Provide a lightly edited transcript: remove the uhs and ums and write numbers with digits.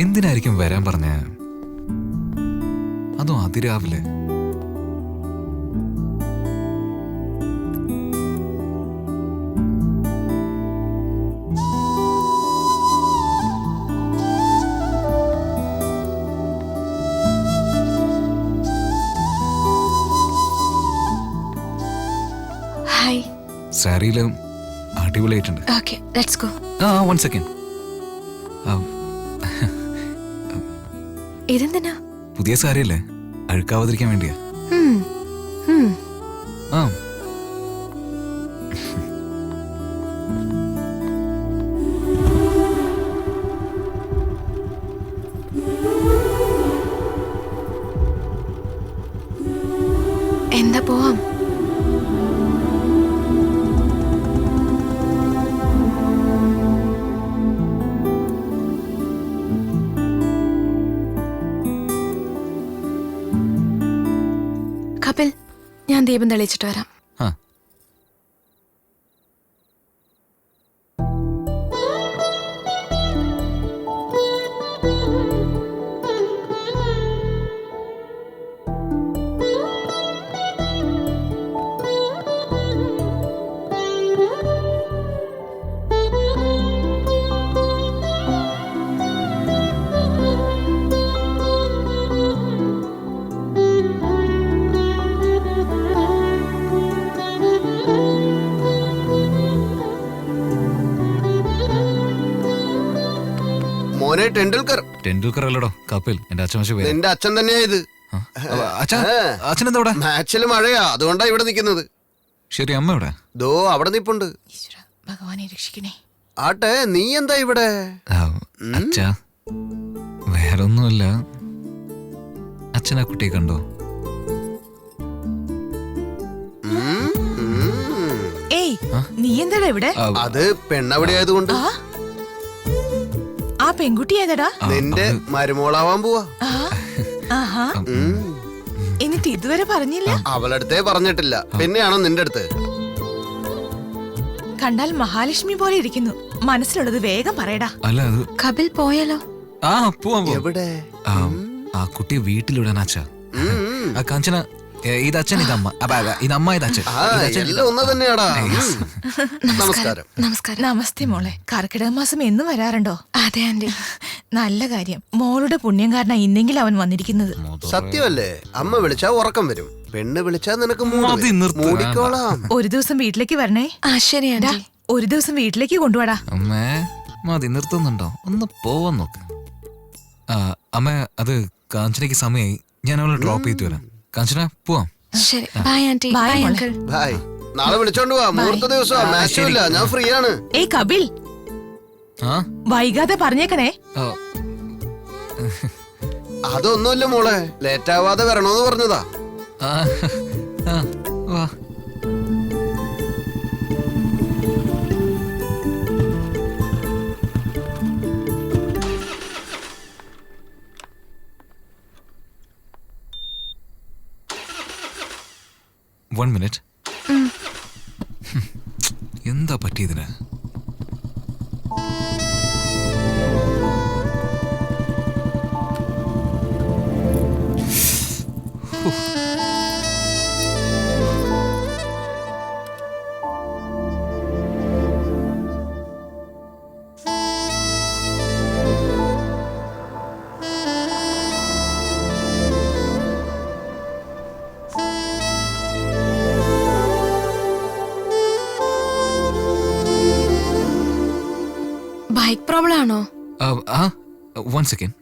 എന്തിനായിരിക്കും വരാൻ പറഞ്ഞ? അതും അതിരാവിലെ. ഹായ്. സാരിയിലും അടിപൊളിയായിട്ടുണ്ട്. Okay, let's go. One second. ഇതെന്തിനാ? പുതിയ സാരിയല്ലേ, അഴുക്കാവാതിരിക്കാൻ വേണ്ടിയാ. ആ എന്താ പോവാം? കപിൽ, ഞാൻ ദീപം തെളിയിച്ചിട്ട് വരാം. ആ മോനെ ടെണ്ടുൽക്കർ. ടെണ്ടുൽക്കർ അല്ലടോ, കപിൽ. എന്റെ അച്ഛൻ പേര്. നിന്റെ അച്ഛൻ തന്നെയാ ഇത്. അച്ഛൻ എന്താ ഇവിടെ? മാച്ചില് മഴയാ, അതുകൊണ്ടാ ഇവിടെ നിക്കുന്നത്. ശരി, അമ്മ ഇവിടെ. ദോ അവിടെ നിപ്പുണ്ട്. ഭഗവാനെ രക്ഷിക്കണേ. ആട്ടെ, നീ എന്താ ഇവിടെ? അച്ഛാ, വേറൊന്നുമില്ല. അച്ഛൻ ആ കുട്ടിയെ കണ്ടോ? ഏയ്, നീ എന്താടാ ഇവിടെ? അത് പെണ്ണെവിടെയായതുകൊണ്ട്. ആ പെൺകുട്ടി ഏതാടാ? നിന്റെ മരുമോളാവാൻ പോവാ. ആഹാ, എന്നിട്ട് ഇതുവരെ പറഞ്ഞില്ല? അവളടുത്തേ പറഞ്ഞിട്ടില്ല, പിന്നെയാണോ നിന്റെ അടുത്ത്? കണ്ടാൽ മഹാലക്ഷ്മി പോലെ ഇരിക്കുന്നു. മനസ്സിലുള്ളത് വേഗം പറയടാ. അല്ല, അത് കപിൽ പോയാലോ? പോവാം. എവിടെ? ആ കുട്ടിയെ വീട്ടിലിടാൻ അച്ഛാ. കാഞ്ചന, ഇത് അച്ഛൻ, ഇതമ്മ. ഇതമ്മ, ഇത് അച്ഛൻ. എല്ലാം ഒന്ന് തന്നെയാടാ. നമസ്കാരം. നമസ്കാരം. നമസ്തേ മോളെ. കർക്കിടക മാസം എന്നും വരാറുണ്ടോ? അതെ ആന്റി. നല്ല കാര്യം. മോളുടെ പുണ്യം കാരണം ഇന്നെങ്കിലും അവൻ വന്നിരിക്കുന്നത്. സത്യമല്ലേ, അമ്മ വിളിച്ചാ ഉറക്കം വരും, പെണ്ണ് വിളിച്ചാ നിനക്ക് മതി, നിർത്ത്. മൂടിക്കോളാം. ഒരു ദിവസം വീട്ടിലേക്ക് വരണേ. ആ ശരി ഡാ, ആന്റി. ഒരു ദിവസം വീട്ടിലേക്ക് കൊണ്ടുപോടാ. അമ്മേ, മതി, നിർത്തുന്നുണ്ടോ? ഒന്ന് പോവാൻ നോക്ക്. അമ്മ, അത് കാഞ്ചനയ്ക്ക് സമയമായി. ഞാൻ അവളെ ഡ്രോപ്പ് ചെയ്തിട്ട് വരാം. കാഞ്ചന, പോവാം. ശരി, ബൈ ആന്റി. Bye, ബൈ മോളെ. അങ്കിൾ. ബായ്. നാളെ വിളിച്ചോണ്ട് പോവാ. മുഹൂർത്ത ദിവസമാ, മാച്ചുമില്ല, ഞാൻ ഫ്രീ ആണ്. ഏയ് കപിൽ, ആ വൈകാതെ പറഞ്ഞേക്കണേ. ആ, അതൊന്നുമില്ല മോളെ, ലേറ്റ് ആവാതെ വരണോന്ന് പറഞ്ഞതാ. ആ, ആ, വാ. One minute. എന്താ പറ്റിയതിന്? ബൈക്ക് പ്രോബ്ലം ആണോ? One second.